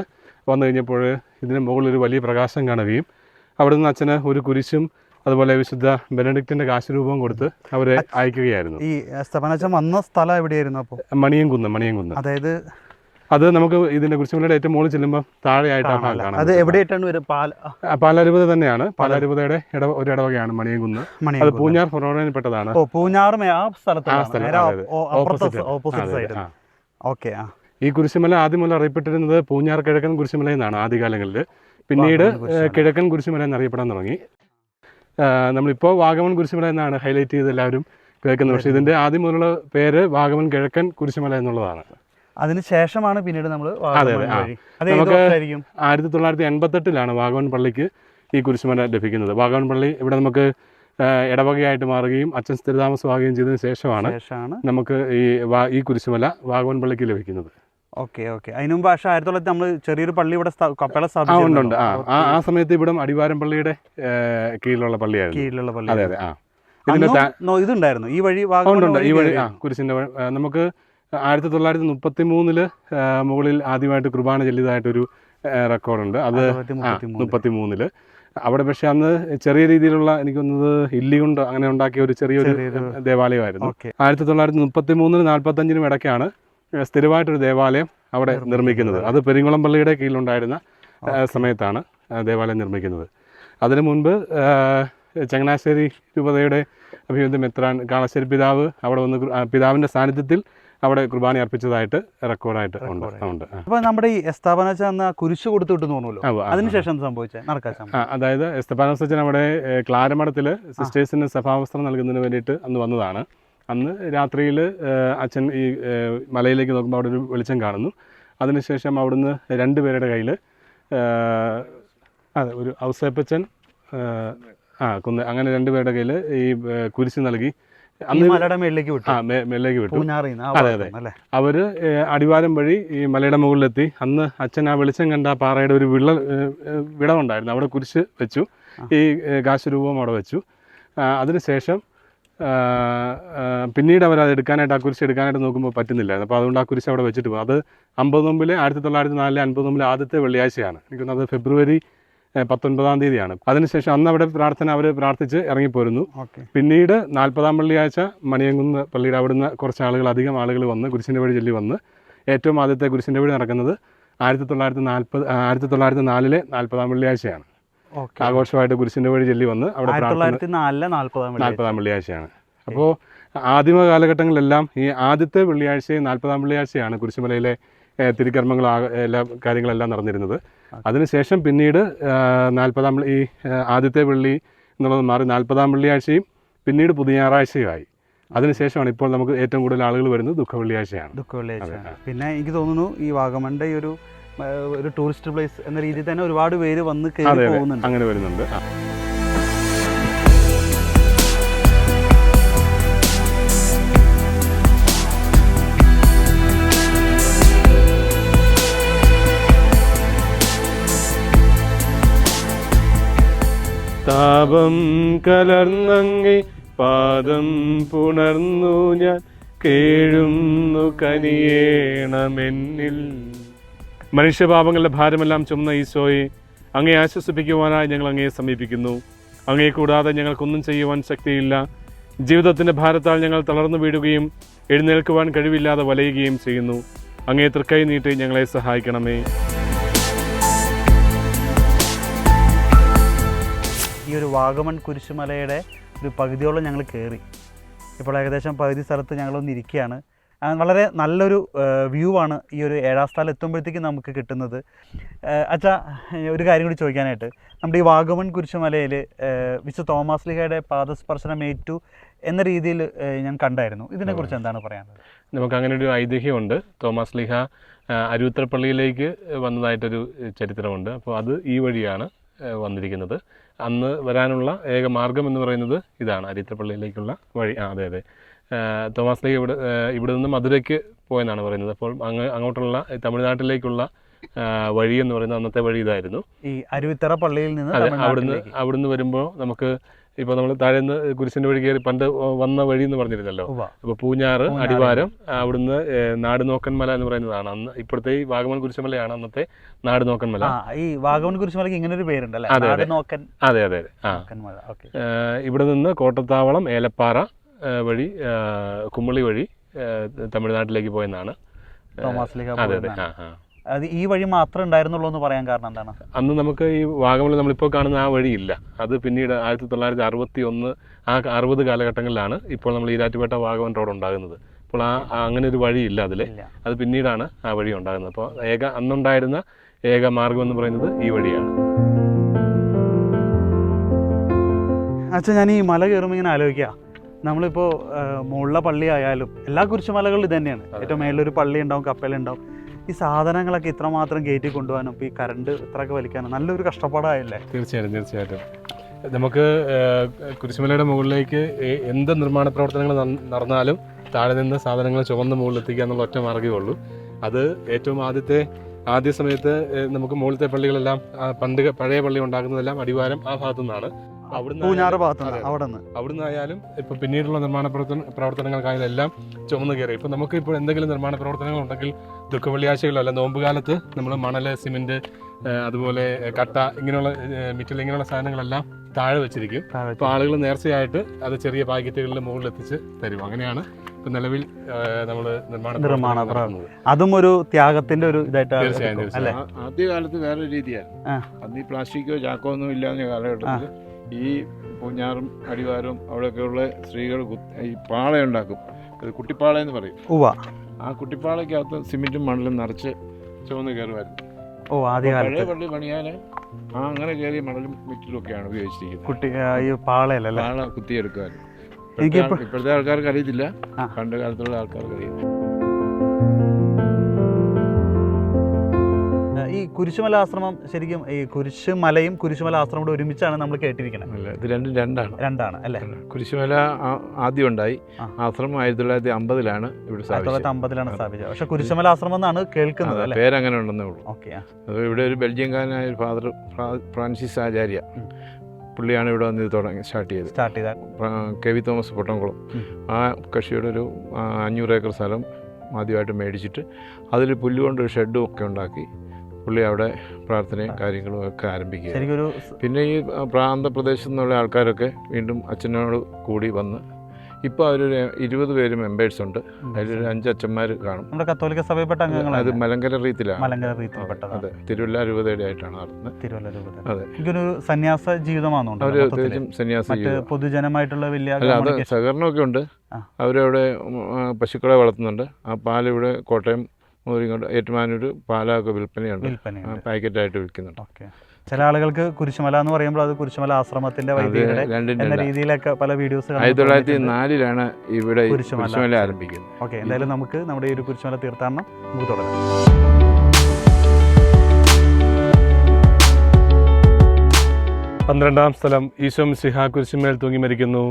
വന്നു കഴിഞ്ഞപ്പോൾ ഇതിന് മുകളിലൊരു വലിയ പ്രകാശം കാണുകയും അവിടെ നിന്ന് അച്ഛന് ഒരു കുരിശും അതുപോലെ വിശുദ്ധ ബെനഡിക്റ്റിന്റെ കാശുരൂപവും കൊടുത്ത് അവരെ അയക്കുകയായിരുന്നു. ഈ എസ്തപ്പാനോസ് വന്ന സ്ഥലം എവിടെയായിരുന്നു? അപ്പോൾ മണിയൻകുന്ന്. അതായത് അത് നമുക്ക് ഇതിന്റെ കുരിശുമലയുടെ ഏറ്റവും മുകളിൽ ചെല്ലുമ്പോൾ താഴെയായിട്ട് ആ ഭാഗം കാണാം. അത് എവിടെയായിട്ടാണ് വരും? പാലാരൂപത തന്നെയാണ്. പാലാരൂപതയുടെ ഒരു ഇടവകയാണ് മണിയൻകുന്ന്. അത് പൂഞ്ഞാർ ഫൊറോണയിൽ പെട്ടതാണ്. ഈ കുരിശുമല ആദ്യം മുതൽ അറിയപ്പെട്ടിരുന്നത് പൂഞ്ഞാർ കിഴക്കൻ കുരിശുമല എന്നാണ് ആദ്യകാലങ്ങളിൽ. പിന്നീട് കിഴക്കൻ കുരിശുമല എന്നറിയപ്പെടാൻ തുടങ്ങി. നമ്മളിപ്പോൾ വാഗമൺ കുരിശുമല എന്നാണ് ഹൈലൈറ്റ് ചെയ്ത് എല്ലാവരും കേൾക്കുന്നത്. പക്ഷേ ഇതിന്റെ ആദ്യം മുതലുള്ള പേര് വാഗമൺ കിഴക്കൻ കുരിശുമല എന്നുള്ളതാണ്. അതിനുശേഷമാണ് പിന്നീട് നമ്മൾ നമുക്ക് 1988 വാഗമൺ പള്ളിക്ക് ഈ കുരിശുമല ലഭിക്കുന്നത്. വാഗമൺ പള്ളി ഇവിടെ നമുക്ക് ഇടവകയായിട്ട് മാറുകയും അച്ഛൻ സ്ഥിരതാമസമാകുകയും ചെയ്തതിന് ശേഷമാണ് നമുക്ക് ഈ കുരിശുമല വാഗമൺ പള്ളിക്ക് ലഭിക്കുന്നത്. Okay okay. അതിന് മുമ്പ് പക്ഷേ 1900 നമ്മൾ ചെറിയൊരു പള്ളി ഇവിടെ ഉണ്ട്. ആ സമയത്ത് ഇവിടെ അടിവാരം പള്ളിയുടെ കീഴിലുള്ള പള്ളിയായിരുന്നു. അതെ അതെ. ഇതുണ്ടായിരുന്നു ഈ വഴി ഉണ്ട്. ഈ വഴി കുരിശിൻ്റെ നമുക്ക് 1933 മുകളിൽ ആദ്യമായിട്ട് കുർബാന ചൊല്ലിയതായിട്ടൊരു റെക്കോർഡുണ്ട്. അത് 33 അവിടെ. പക്ഷെ അന്ന് ചെറിയ രീതിയിലുള്ള എനിക്ക് തോന്നുന്നത് ഇല്ലി കൊണ്ട് അങ്ങനെ ഉണ്ടാക്കിയ ഒരു ചെറിയൊരു ദേവാലയമായിരുന്നു. 1933 45 ഇടയ്ക്കാണ് സ്ഥിരമായിട്ടൊരു ദേവാലയം അവിടെ നിർമ്മിക്കുന്നത്. അത് പെരിങ്ങുളം പള്ളിയുടെ കീഴിലുണ്ടായിരുന്ന സമയത്താണ് ദേവാലയം നിർമ്മിക്കുന്നത്. അതിനു മുൻപ് ചങ്ങനാശ്ശേരി രൂപതയുടെ അഭിനന്ദ മെത്രാൻ കാളശ്ശേരി പിതാവ് അവിടെ വന്ന് പിതാവിൻ്റെ സാന്നിധ്യത്തിൽ അവിടെ കുർബാന അർപ്പിച്ചതായിട്ട് റെക്കോർഡായിട്ട് ഉണ്ട്. അപ്പോൾ നമ്മുടെ ഈ എസ്താപാനോസ് അന്ന് കുരിശ് കൊടുത്തു വിട്ടു തോന്നുമല്ലോ, അതിനുശേഷം സംഭവിച്ചത് അതായത് എസ്തപാനോസ് അച്ഛൻ അവിടെ ക്ലാരമഠത്തിൽ സിസ്റ്റേഴ്സിന് സഭാവസ്ത്രം നൽകുന്നതിന് വേണ്ടിയിട്ട് അന്ന് വന്നതാണ്. അന്ന് രാത്രിയിൽ അച്ഛൻ ഈ മലയിലേക്ക് നോക്കുമ്പോൾ അവിടെ ഒരു വെളിച്ചം കാണുന്നു. അതിനുശേഷം അവിടുന്ന് 2 പേരുടെ കയ്യിൽ ഒരു ഔസേപ്പച്ചൻ അങ്ങനെ 2 പേരുടെ കയ്യിൽ ഈ കുരിശ് നൽകി മേലേക്ക് വിട്ടു. അതെ അതെ. അവര് അടിവാരം വഴി ഈ മലയുടെ മുകളിലെത്തി. അന്ന് അച്ഛൻ ആ വെളിച്ചം കണ്ട പാറയുടെ ഒരു വിടവുണ്ടായിരുന്നു, അവിടെ കുരിശ് വെച്ചു. ഈ കാശുരൂപം അവിടെ വെച്ചു. അതിനുശേഷം പിന്നീട് അവരത് എടുക്കാനായിട്ട് ആ കുരിശ് എടുക്കാനായിട്ട് നോക്കുമ്പോൾ പറ്റുന്നില്ലായിരുന്നു. അപ്പോൾ അതുകൊണ്ട് ആ കുരിശ് അവിടെ വെച്ചിട്ട് പോകും. അത് 50 നോമ്പിലെ 1904 50 നോമ്പിലെ ആദ്യത്തെ വെള്ളിയാഴ്ചയാണ്. എനിക്കൊന്നത് ഫെബ്രുവരി 19-ാം തീയതിയാണ്. അതിനുശേഷം അന്ന് അവിടെ അവർ പ്രാർത്ഥിച്ച് ഇറങ്ങിപ്പോരുന്നു. പിന്നീട് 40-ാം വെള്ളിയാഴ്ച മണിയങ്കുന്ന് പള്ളിയുടെ അവിടുന്ന് കുറച്ച് അധികം ആളുകൾ വന്ന് കുരിശിൻ്റെ വഴി ചൊല്ലി വന്ന് ഏറ്റവും ആദ്യത്തെ കുരിശിൻ്റെ വഴി നടക്കുന്നത് 1904 40-ാം വെള്ളിയാഴ്ചയാണ്. ആഘോഷമായിട്ട് കുരിശിൻ്റെ വഴി ചൊല്ലി വന്ന് അവിടെ 40-ാം വെള്ളിയാഴ്ചയാണ്. അപ്പോൾ ആദിമ കാലഘട്ടങ്ങളിലെല്ലാം ഈ ആദ്യത്തെ വെള്ളിയാഴ്ചയും 40-ാം വെള്ളിയാഴ്ചയാണ് കുരിശുമലയിലെ തിരുക്കർമ്മങ്ങൾ എല്ലാ കാര്യങ്ങളെല്ലാം നടന്നിരുന്നത്. അതിനുശേഷം പിന്നീട് 40-ാം ഈ ആദ്യത്തെ വെള്ളി എന്നുള്ളത് മാറി 40-ാം വെള്ളിയാഴ്ചയും പിന്നീട് പുതിയ ഞായറാഴ്ചയുമായി. അതിനുശേഷമാണ് ഇപ്പോൾ നമുക്ക് ഏറ്റവും കൂടുതൽ ആളുകൾ വരുന്നത് ദുഃഖവെള്ളിയാഴ്ചയാണ്. പിന്നെ എനിക്ക് തോന്നുന്നു ഈ വാഗമണിൻ്റെ ഒരു ടൂറിസ്റ്റ് പ്ലേസ് എന്ന രീതിയിൽ തന്നെ ഒരുപാട് പേര് വന്ന് കയറി പോകുന്നുണ്ട്. അങ്ങനെ വരുന്നുണ്ട്. താപം കലർന്നങ്ങേ പാദം പുണർന്നു ഞാൻ കേഴുന്നു കനിയേണമെന്നിൽ. മനുഷ്യപാപങ്ങളുടെ ഭാരമെല്ലാം ചുമന്ന ഈശോയെ, അങ്ങേ ആശ്വസിപ്പിക്കുവാനായി ഞങ്ങൾ അങ്ങയെ സമീപിക്കുന്നു. അങ്ങയെ കൂടാതെ ഞങ്ങൾക്കൊന്നും ചെയ്യുവാൻ ശക്തിയില്ല. ജീവിതത്തിൻ്റെ ഭാരത്താൽ ഞങ്ങൾ തളർന്നു വീഴുകയും എഴുന്നേൽക്കുവാൻ കഴിവില്ലാതെ വലയുകയും ചെയ്യുന്നു. അങ്ങേ തൃക്കൈ നീട്ടി ഞങ്ങളെ സഹായിക്കണമേ. ഈ ഒരു വാഗമൺ കുരിശുമലയുടെ ഒരു പകുതിയോളം ഞങ്ങൾ കയറി. ഇപ്പോൾ ഏകദേശം പകുതി സ്ഥലത്ത് ഞങ്ങളൊന്ന് ഇരിക്കുകയാണ്. വളരെ നല്ലൊരു വ്യൂ ആണ് ഈ ഒരു 7-ാം സ്ഥലം എത്തുമ്പോഴത്തേക്കും നമുക്ക് കിട്ടുന്നത്. അച്ഛാ, ഒരു കാര്യം കൂടി ചോദിക്കാനായിട്ട്, നമ്മുടെ ഈ വാഗമൺ കുരിശുമലയിൽ വിശുദ്ധ തോമാസ് ലീഹയുടെ പാദസ്പർശനമേറ്റു എന്ന രീതിയിൽ ഞാൻ കണ്ടായിരുന്നു. ഇതിനെക്കുറിച്ച് എന്താണ് പറയാനുള്ളത്? നമുക്ക് അങ്ങനെ ഒരു ഐതിഹ്യമുണ്ട്. തോമാസ് ലീഹ അരുവിത്തറപ്പള്ളിയിലേക്ക് വന്നതായിട്ടൊരു ചരിത്രമുണ്ട്. അപ്പോൾ അത് ഈ വഴിയാണ് വന്നിരിക്കുന്നത്. അന്ന് വരാനുള്ള ഏക മാർഗം എന്ന് പറയുന്നത് ഇതാണ്, അരുവിത്തറപ്പള്ളിയിലേക്കുള്ള വഴി. അതെ അതെ. തോമാസ് ലീഹ ഇവിടെ നിന്ന് മധുരയ്ക്ക് പോയെന്നാണ് പറയുന്നത്. അപ്പോൾ അങ്ങോട്ടുള്ള തമിഴ്നാട്ടിലേക്കുള്ള വഴി എന്ന് പറയുന്നത് അന്നത്തെ വഴി ഇതായിരുന്നു, ഈ അരുവിത്തറ പള്ളിയിൽ നിന്ന്. അവിടുന്ന് വരുമ്പോൾ നമുക്ക് ഇപ്പോൾ നമ്മൾ താഴേന്ന് കുരിശിൻ്റെ വഴി കയറി പണ്ട് വന്ന വഴി എന്ന് പറഞ്ഞിരുന്നല്ലോ. അപ്പോൾ പൂഞ്ഞാറ്, അടിവാരം, അവിടുന്ന് നാടുനോക്കൻമല എന്ന് പറയുന്നതാണ് അന്ന്. ഇപ്പോഴത്തെ ഈ വാഗമൺ കുരിശുമലയാണ് അന്നത്തെ നാടുനോക്കൻമല. ഈ വാഗമൺ കുരിശുമലയ്ക്ക് ഇങ്ങനെ ഒരു പേരുണ്ടല്ലേ? അതെ അതെ അതെ. ഇവിടെ നിന്ന് കോട്ടത്താവളം, ഏലപ്പാറ വഴി, കുമ്മളി വഴി തമിഴ്നാട്ടിലേക്ക് പോയെന്നാണ്. അതെ അതെ. അത് ഈ വഴി മാത്രമേ ഉണ്ടായിരുന്നുള്ളൂ എന്ന് പറയാൻ കാരണം എന്താണ്? അന്ന് നമുക്ക് ഈ വാഗമണിൽ നമ്മളിപ്പോൾ കാണുന്ന ആ വഴിയില്ല. അത് പിന്നീട് 1961 60 കാലഘട്ടങ്ങളിലാണ് ഇപ്പോൾ നമ്മൾ ഈരാറ്റുപേട്ട വാഗമൺ റോഡ് ഉണ്ടാകുന്നത്. അപ്പോൾ അങ്ങനെ ഒരു വഴിയില്ല അതിൽ. അത് പിന്നീടാണ് ആ വഴി ഉണ്ടാകുന്നത്. അപ്പോൾ അന്നുണ്ടായിരുന്ന ഏക മാർഗം എന്ന് പറയുന്നത് ഈ വഴിയാണ്. അച്ഛാ, ഞാൻ ഈ മല കയറുമ്പോൾ ഇങ്ങനെ ആലോചിക്കുക, നമ്മളിപ്പോൾ മുകളിലെ പള്ളി ആയാലും എല്ലാ കുരിശുമലകളിലും ഇത് തന്നെയാണ്. ഏറ്റവും മേലൊരു പള്ളി ഉണ്ടാവും, കപ്പലുണ്ടാവും. ഈ സാധനങ്ങളൊക്കെ ഇത്രമാത്രം കയറ്റി കൊണ്ടുപോകാനും ഇപ്പോൾ ഈ കറണ്ട് ഇത്രയൊക്കെ വലിക്കാനും നല്ലൊരു കഷ്ടപ്പാടായില്ലേ? തീർച്ചയായിട്ടും. നമുക്ക് കുരിശുമലയുടെ മുകളിലേക്ക് എന്ത് നിർമ്മാണ പ്രവർത്തനങ്ങൾ നടന്നാലും താഴെ നിന്ന് സാധനങ്ങൾ ചുവന്ന മുകളിൽ എത്തിക്കുക എന്നുള്ള ഒറ്റ മാർഗ്ഗമേ ഉള്ളൂ. അത് ഏറ്റവും ആദ്യ സമയത്ത് നമുക്ക് മുകളിലത്തെ പള്ളികളെല്ലാം പഴയ പള്ളി ഉണ്ടാക്കുന്നതെല്ലാം അടിവാരം ആ ഭാഗത്തു നിന്നാണ്. അവിടുന്ന് ആയാലും ഇപ്പൊ പിന്നീടുള്ള നിർമ്മാണ പ്രവർത്തനങ്ങൾക്കായാലും എല്ലാം ചുമന്ന് കയറി. ഇപ്പൊ നമുക്ക് ഇപ്പോൾ എന്തെങ്കിലും നിർമ്മാണ പ്രവർത്തനങ്ങൾ ഉണ്ടെങ്കിൽ ദുഃഖവെള്ളിയാഴ്ചകളോ അല്ല നോമ്പുകാലത്ത് നമ്മൾ മണല്, സിമെന്റ്, അതുപോലെ കട്ട, ഇങ്ങനെയുള്ള മിറ്റൽ, ഇങ്ങനെയുള്ള സാധനങ്ങളെല്ലാം താഴെ വെച്ചിരിക്കും. അപ്പോൾ ആളുകൾ നേർച്ചയായിട്ട് അത് ചെറിയ പാക്കറ്റുകളിൽ മുകളിൽ എത്തിച്ച് തരും. അങ്ങനെയാണ് ഇപ്പൊ നിലവിൽ നമ്മൾ നിർമ്മാണ അതും ഒരു ത്യാഗത്തിന്റെ ഒരു തീർച്ചയായും. ആദ്യകാലത്ത് വേറൊരു രീതിയാണ്. അന്ന് ഈ പ്ലാസ്റ്റിക്കോ ചാക്കോ ഒന്നും ഇല്ലാത്ത കാലഘട്ടത്തിൽ ഈ പൂഞ്ഞാറും അടിവാരവും അവിടെയൊക്കെയുള്ള സ്ത്രീകൾ ഈ പാളയുണ്ടാക്കും. അത് കുട്ടിപ്പാളയെന്ന് പറയും. ആ കുട്ടിപ്പാളയ്ക്കകത്ത് സിമെന്റും മണലും നിറച്ച് ചുവന്ന് കയറുമായിരുന്നു. പഴയ പള്ളി പണിയാൻ അങ്ങനെ കയറിയ മണലും മിറ്റിലും ഒക്കെയാണ് ഉപയോഗിച്ചിരിക്കുന്നത്. പാള കുത്തിയെടുക്കുമായിരുന്നു. ഇപ്പോഴത്തെ ആൾക്കാർക്ക് അറിയത്തില്ല, പണ്ട് കാലത്തുള്ള ആൾക്കാർക്ക് അറിയില്ല. ഈ കുരിശുമല ആശ്രമം ശരിക്കും ഈ കുരിശുമലയും കുരിശുമല ആശ്രമം കൂടെ ഒരുമിച്ചാണ് നമ്മൾ കേട്ടിരിക്കുന്നത്. ഇത് രണ്ടാണ് അല്ലേ? കുരിശുമല ആദ്യം ഉണ്ടായി. ആശ്രമം 1950 ഇവിടെ 1950 സ്ഥാപിച്ചത്. പക്ഷെ കുരിശുമല ആശ്രമം എന്നാണ് കേൾക്കുന്നത്. പേരങ്ങനെ ഉണ്ടെന്നേ ഉള്ളൂ. അത് ഇവിടെ ഒരു ബെൽജിയംകാരനായ ഒരു ഫാദർ ഫ്രാൻസിസ് ആചാര്യ, പുള്ളിയാണ് ഇവിടെ വന്ന് ഇത് സ്റ്റാർട്ട് ചെയ്തത്. കെ.വി. തോമസ് പൊട്ടംകുളം ആ കക്ഷിയുടെ ഒരു 500 ഏക്കർ സ്ഥലം ആദ്യമായിട്ട് മേടിച്ചിട്ട് അതിൽ പുല്ലുകൊണ്ടൊരു ഷെഡും ഒക്കെ ഉണ്ടാക്കി പുള്ളി അവിടെ പ്രാർത്ഥനയും കാര്യങ്ങളും ഒക്കെ ആരംഭിക്കുക. പിന്നെ ഈ പ്രാന്തപ്രദേശത്തു നിന്നുള്ള ആൾക്കാരൊക്കെ വീണ്ടും അച്ഛനോട് കൂടി വന്ന് ഇപ്പോൾ അവരൊരു 20 പേര് മെമ്പേഴ്സ് ഉണ്ട്. അതിലൊരു 5 അച്ഛന്മാർ കാണും. നമ്മുടെ കത്തോലിക്ക സഭയിൽപ്പെട്ട അംഗങ്ങളാണ്. അത് മലങ്കര റീത്തിലാണ്. അതെ, തിരുവല്ല രൂപതയുടെ ആയിട്ടാണ് നടത്തുന്നത്. അതെ, എനിക്കൊരു സന്യാസ ജീവിതമാണോ? അവർ തീർച്ചയായും സന്യാസ ജീവിതം. പൊതുജനമായിട്ടുള്ള വലിയ അത് സഹകരണമൊക്കെ ഉണ്ട്. അവരവിടെ പശുക്കളെ വളർത്തുന്നുണ്ട്. ആ പാലിവിടെ കോട്ടയം, ഏറ്റുമാനൂർ, പാലൊക്കെ വിൽപ്പനയുണ്ട്. പാക്കറ്റായിട്ട് വിൽക്കുന്നുണ്ട്. ചില ആളുകൾക്ക് കുരിശുമല എന്ന് പറയുമ്പോൾ അത് കുരിശുമല ആശ്രമത്തിന്റെ എന്ന രീതിയിലൊക്കെ പല വീഡിയോസ് 1904 ഇവിടെ കുരിശുമല ആരംഭിക്കുന്നത്. ഓക്കെ, എന്തായാലും നമുക്ക് നമ്മുടെ ഈ ഒരു കുരിശുമല തീർത്ഥാടനം നമുക്ക് തുടരാം. പന്ത്രണ്ടാം സ്ഥലം. ഈശോ മിശിഹാ കുരിശുമേൽ തൂങ്ങി മരിക്കുന്നു.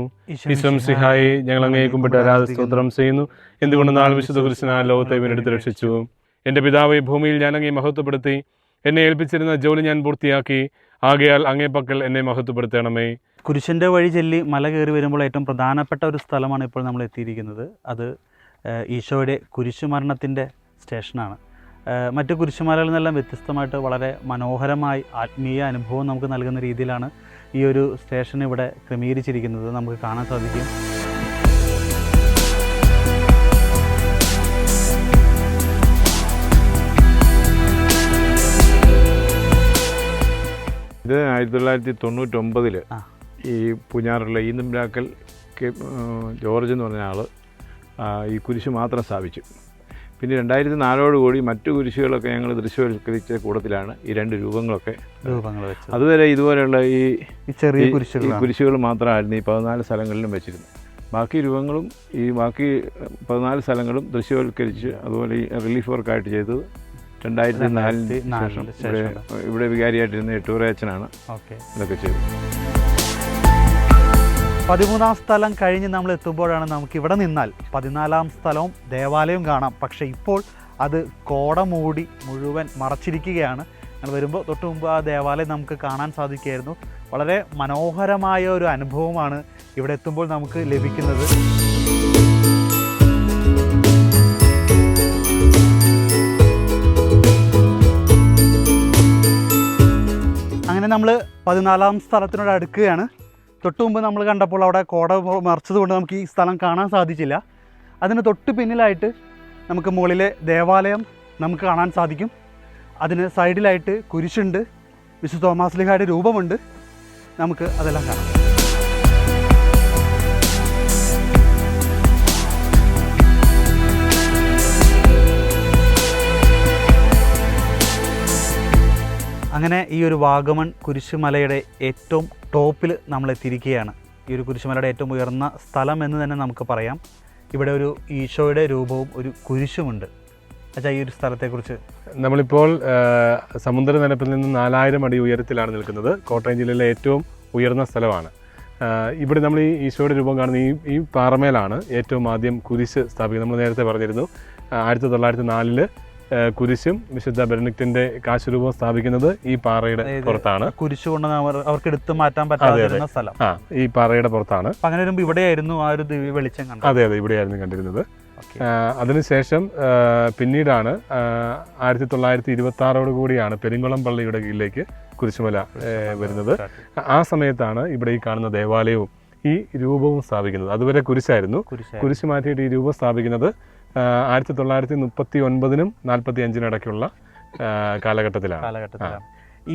ഈശോ മിശിഹായെ ഞങ്ങൾ അങ്ങയെ കുമ്പിട്ട് സ്തോത്രം ചെയ്യുന്നു. എന്തുകൊണ്ടെന്നാൽ വിശുദ്ധ കുരിശിനാൽ ലോകത്തെ വീണ്ടെടുത്ത് രക്ഷിച്ചു. എൻ്റെ പിതാവേ, ഭൂമിയിൽ ഞാൻ അങ്ങയെ മഹത്വപ്പെടുത്തി. എന്നെ ഏൽപ്പിച്ചിരുന്ന ജോലി ഞാൻ പൂർത്തിയാക്കി. ആകയാൽ അങ്ങേ പക്കൽ എന്നെ മഹത്വപ്പെടുത്തണമേ. കുരിശിൻ്റെ വഴി ചൊല്ലി മല കയറി വരുമ്പോൾ ഏറ്റവും പ്രധാനപ്പെട്ട ഒരു സ്ഥലമാണ് ഇപ്പോൾ നമ്മൾ എത്തിയിരിക്കുന്നത്. അത് ഈശോയുടെ കുരിശുമരണത്തിൻ്റെ സ്റ്റേഷനാണ്. മറ്റ് കുരിശുമലകളിൽ നിന്നെല്ലാം വ്യത്യസ്തമായിട്ട് വളരെ മനോഹരമായി ആത്മീയ അനുഭവം നമുക്ക് നൽകുന്ന രീതിയിലാണ് ഈ ഒരു സ്റ്റേഷൻ ഇവിടെ ക്രമീകരിച്ചിരിക്കുന്നത്. നമുക്ക് കാണാൻ സാധിക്കും. ഇത് 1999 ഈ പൂഞ്ഞാറുള്ള ഈന്തമ്പ്രാക്കൽ ജോർജ് എന്ന് പറഞ്ഞ ആൾ ഈ കുരിശ് മാത്രം സ്ഥാപിച്ചു. പിന്നെ 2004 മറ്റു കുരിശുകളൊക്കെ ഞങ്ങൾ ദൃശ്യവൽക്കരിച്ച കൂട്ടത്തിലാണ് ഈ 2 രൂപങ്ങളൊക്കെ. അതുവരെ ഇതുപോലെയുള്ള ഈ ചെറിയ കുരിശുകൾ മാത്രമായിരുന്നു ഈ 14 സ്ഥലങ്ങളിലും വെച്ചിരുന്നത്. ബാക്കി രൂപങ്ങളും ബാക്കി 14 സ്ഥലങ്ങളും ദൃശ്യവൽക്കരിച്ച് അതുപോലെ ഈ റിലീഫ് വർക്കായിട്ട് ചെയ്തത് 2004 ശേഷം ഇവിടെ വികാരിയായിട്ടിരുന്ന എട്ടൂരച്ചനാണ് ഇതൊക്കെ ചെയ്തത്. 13ാം സ്ഥലം കഴിഞ്ഞ് നമ്മൾ എത്തുമ്പോഴാണ് നമുക്ക് ഇവിടെ നിന്നാൽ 14ാം സ്ഥലവും ദേവാലയവും കാണാം. പക്ഷേ ഇപ്പോൾ അത് കോട മൂടി മുഴുവൻ മറച്ചിരിക്കുകയാണ്. ഞങ്ങൾ വരുമ്പോൾ തൊട്ട് മുമ്പ് ആ ദേവാലയം നമുക്ക് കാണാൻ സാധിക്കുമായിരുന്നു. വളരെ മനോഹരമായ ഒരു അനുഭവമാണ് ഇവിടെ എത്തുമ്പോൾ നമുക്ക് ലഭിക്കുന്നത്. അങ്ങനെ നമ്മൾ 14ാം സ്ഥലത്തിനോട് അടുക്കുകയാണ്. തൊട്ട് മുമ്പ് നമ്മൾ കണ്ടപ്പോൾ അവിടെ കോട മറച്ചതുകൊണ്ട് നമുക്ക് ഈ സ്ഥലം കാണാൻ സാധിച്ചില്ല. അതിന് തൊട്ട് പിന്നിലായിട്ട് നമുക്ക് മുകളിലെ ദേവാലയം നമുക്ക് കാണാൻ സാധിക്കും. അതിന് സൈഡിലായിട്ട് കുരിശുണ്ട്, വിശുദ്ധ തോമാസ് ശ്ലീഹായുടെ രൂപമുണ്ട്. നമുക്ക് അതെല്ലാം കാണാം. അങ്ങനെ ഈ ഒരു വാഗമൺ കുരിശുമലയുടെ ഏറ്റവും ടോപ്പിൽ നമ്മൾ എത്തിയിരിക്കുകയാണ്. ഈ ഒരു കുരിശുമലയുടെ ഏറ്റവും ഉയർന്ന സ്ഥലം എന്ന് തന്നെ നമുക്ക് പറയാം. ഇവിടെ ഒരു ഈശോയുടെ രൂപവും ഒരു കുരിശുമുണ്ട്. അച്ഛാ, ഈ ഒരു സ്ഥലത്തെക്കുറിച്ച്. നമ്മളിപ്പോൾ സമുദ്രനിരപ്പിൽ നിന്ന് 4000 അടി ഉയരത്തിലാണ് നിൽക്കുന്നത്. കോട്ടയം ജില്ലയിലെ ഏറ്റവും ഉയർന്ന സ്ഥലമാണ്. ഇവിടെ നമ്മൾ ഈ ഈശോയുടെ രൂപം കാണുന്ന ഈ പാറമേലാണ് ഏറ്റവും ആദ്യം കുരിശ് സ്ഥാപിക്കുന്നത്. നമ്മൾ നേരത്തെ പറഞ്ഞിരുന്നു 1904 കുരിശും വിശുദ്ധ ബെനഡിക്റ്റിന്റെ കാശുരൂപം സ്ഥാപിക്കുന്നത് ഈ പാറയുടെ പുറത്താണ്. കുരിശ് കൊണ്ട് അവർക്ക് എടുത്തു മാറ്റാൻ പറ്റാത്ത സ്ഥലം ഈ പാറയുടെ പുറത്താണ്. അങ്ങനെ വരുമ്പോൾ ഇവിടെയായിരുന്നു ആ ഒരു ദിവ്യ വെളിച്ചം കണ്ടത്. അതെ, ഇവിടെയായിരുന്നു കണ്ടിരുന്നത്. അതിനുശേഷം പിന്നീടാണ് 1926 കൂടിയാണ് പെരുങ്കുളം പള്ളിയുടെ കീഴിലേക്ക് കുരിശുമല വരുന്നത്. ആ സമയത്താണ് ഇവിടെ ഈ കാണുന്ന ദേവാലയവും ഈ രൂപവും സ്ഥാപിക്കുന്നത്. അതുവരെ കുരിശായിരുന്നു. കുരിശ് മാറ്റിയിട്ട് ഈ രൂപം സ്ഥാപിക്കുന്നത് 1939-നും 45-നും ഇടയ്ക്കുള്ള കാലഘട്ടത്തിലാണ്.